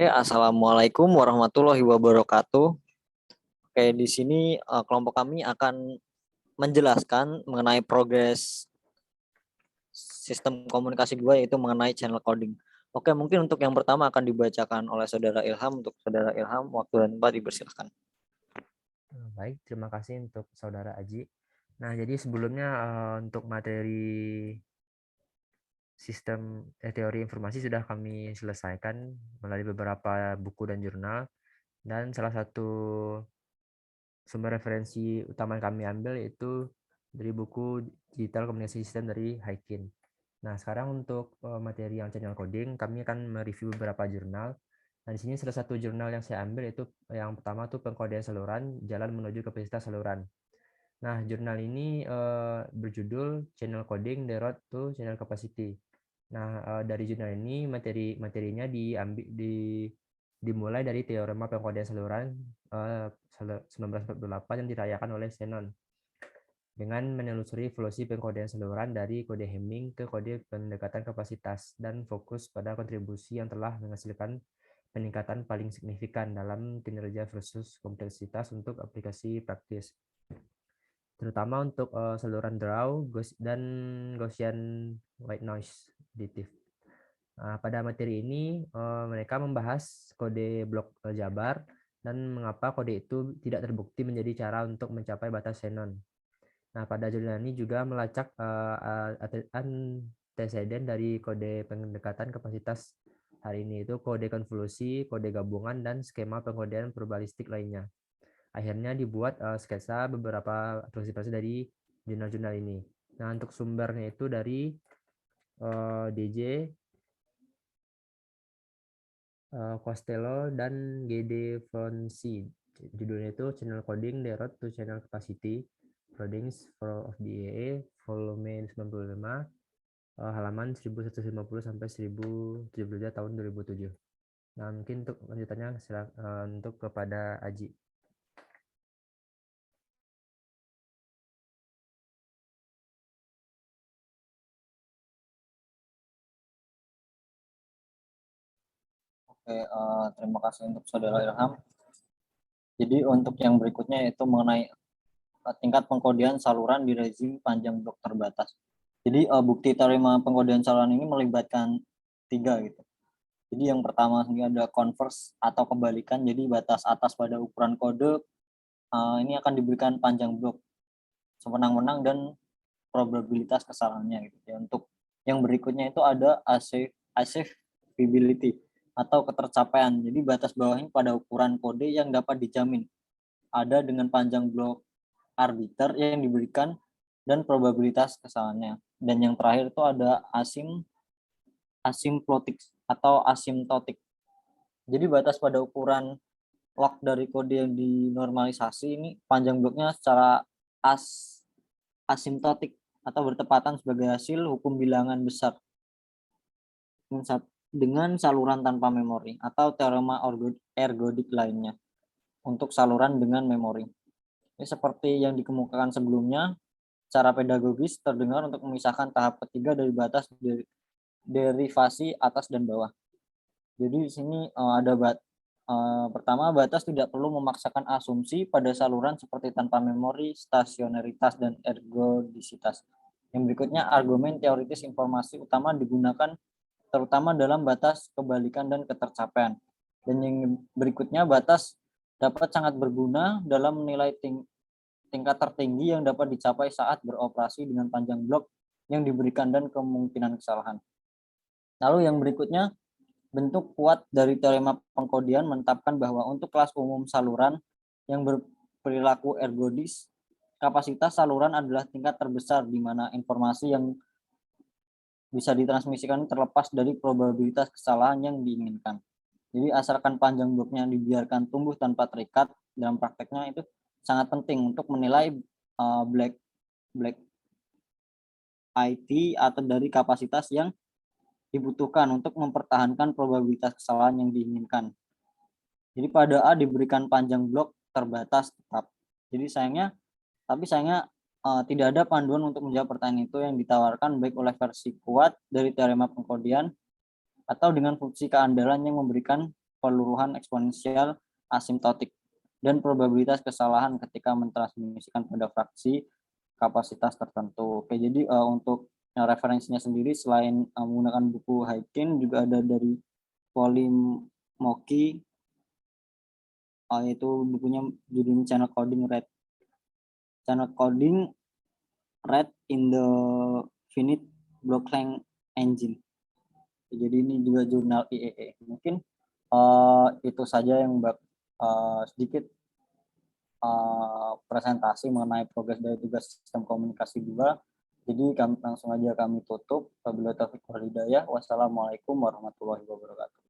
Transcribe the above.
Assalamualaikum warahmatullahi wabarakatuh. Oke, di sini kelompok kami akan menjelaskan mengenai progres sistem komunikasi 2 yaitu mengenai channel coding. Oke, mungkin untuk yang pertama akan dibacakan oleh Saudara Ilham. Untuk Saudara Ilham, waktu dan tempat dipersilakan. Baik, terima kasih untuk Saudara Aji. Nah, jadi sebelumnya untuk materi sistem teori informasi sudah kami selesaikan melalui beberapa buku dan jurnal, dan salah satu sumber referensi utama yang kami ambil yaitu dari buku Digital Communication System dari Haikin. Nah, sekarang untuk materi yang channel coding, kami akan mereview beberapa jurnal. Nah, di sini salah satu jurnal yang saya ambil itu yang pertama tuh pengkodean saluran, jalan menuju kapasitas saluran. Nah, jurnal ini berjudul Channel Coding: The Road to Channel Capacity. Nah, dari jurnal ini materinya dimulai dari teorema pengkodean saluran 1948 yang dirayakan oleh Shannon dengan menelusuri evolusi pengkodean saluran dari kode Hamming ke kode pendekatan kapasitas dan fokus pada kontribusi yang telah menghasilkan peningkatan paling signifikan dalam kinerja versus kompleksitas untuk aplikasi praktis, terutama untuk saluran draw dan Gaussian white noise additive. Pada materi ini mereka membahas kode blok Jabar dan mengapa kode itu tidak terbukti menjadi cara untuk mencapai batas Shannon. Nah, pada jurnal ini juga melacak anteseden dari kode pendekatan kapasitas hari ini, itu kode konvolusi, kode gabungan, dan skema pengkodean probabilistik lainnya. Akhirnya dibuat sketsa beberapa aproximasi dari jurnal-jurnal ini. Nah, untuk sumbernya itu dari DJ, Costello, dan GD Fonsi. Judulnya itu Channel Coding: The Road to Channel Capacity, Codings of the EAA, volume 95, halaman 1150 sampai 1073 tahun 2007. Nah, mungkin untuk lanjutannya untuk kepada Aji. Oke, terima kasih untuk Saudara Ilham. Jadi untuk yang berikutnya yaitu mengenai tingkat pengkodean saluran di rezim panjang blok terbatas. Jadi bukti teorema pengkodean saluran ini melibatkan 3 gitu. Jadi yang pertama ini ada converse atau kebalikan. Jadi batas atas pada ukuran kode ini akan diberikan panjang blok sewenang-wenang dan probabilitas kesalahannya gitu ya. Untuk yang berikutnya itu ada achievability atau ketercapaian. Jadi batas bawahnya pada ukuran kode yang dapat dijamin ada dengan panjang blok arbiter yang diberikan dan probabilitas kesalahannya. Dan yang terakhir itu ada asymptotic atau asymptotic. Jadi batas pada ukuran log dari kode yang dinormalisasi ini panjang bloknya secara asymptotic atau bertepatan sebagai hasil hukum bilangan besar dengan saluran tanpa memori atau teorema ergodik lainnya untuk saluran dengan memori. Ini seperti yang dikemukakan sebelumnya, cara pedagogis terdengar untuk memisahkan tahap ketiga dari batas derivasi atas dan bawah. Jadi di sini ada pertama, batas tidak perlu memaksakan asumsi pada saluran seperti tanpa memori, stasionaritas, dan ergodisitas. Yang berikutnya, argumen teoritis informasi utama digunakan terutama dalam batas kebalikan dan ketercapaian. Dan yang berikutnya, batas dapat sangat berguna dalam menilai tingkat tertinggi yang dapat dicapai saat beroperasi dengan panjang blok yang diberikan dan kemungkinan kesalahan. Lalu yang berikutnya, bentuk kuat dari teorema pengkodean menetapkan bahwa untuk kelas umum saluran yang berperilaku ergodis, kapasitas saluran adalah tingkat terbesar di mana informasi yang bisa ditransmisikan terlepas dari probabilitas kesalahan yang diinginkan. Jadi asalkan panjang bloknya dibiarkan tumbuh tanpa terikat, dalam prakteknya itu sangat penting untuk menilai black IT atau dari kapasitas yang dibutuhkan untuk mempertahankan probabilitas kesalahan yang diinginkan. Jadi pada A diberikan panjang blok terbatas tetap. Jadi sayangnya tidak ada panduan untuk menjawab pertanyaan itu yang ditawarkan baik oleh versi kuat dari teorema pengkodean atau dengan fungsi keandalan yang memberikan peluruhan eksponensial asimptotik dan probabilitas kesalahan ketika mentransmisikan pada fraksi kapasitas tertentu. Oke, jadi untuk referensinya sendiri selain menggunakan buku Hyken juga ada dari Polimoki, yaitu bukunya judulnya Channel Coding Red in the Finite Blockchain Engine. Jadi ini juga jurnal IEE. Mungkin itu saja yang sedikit presentasi mengenai progres dari tugas sistem komunikasi 2. Jadi langsung aja kami tutup. Wabillahi taufiq wal hidayah. Wassalamualaikum warahmatullahi wabarakatuh.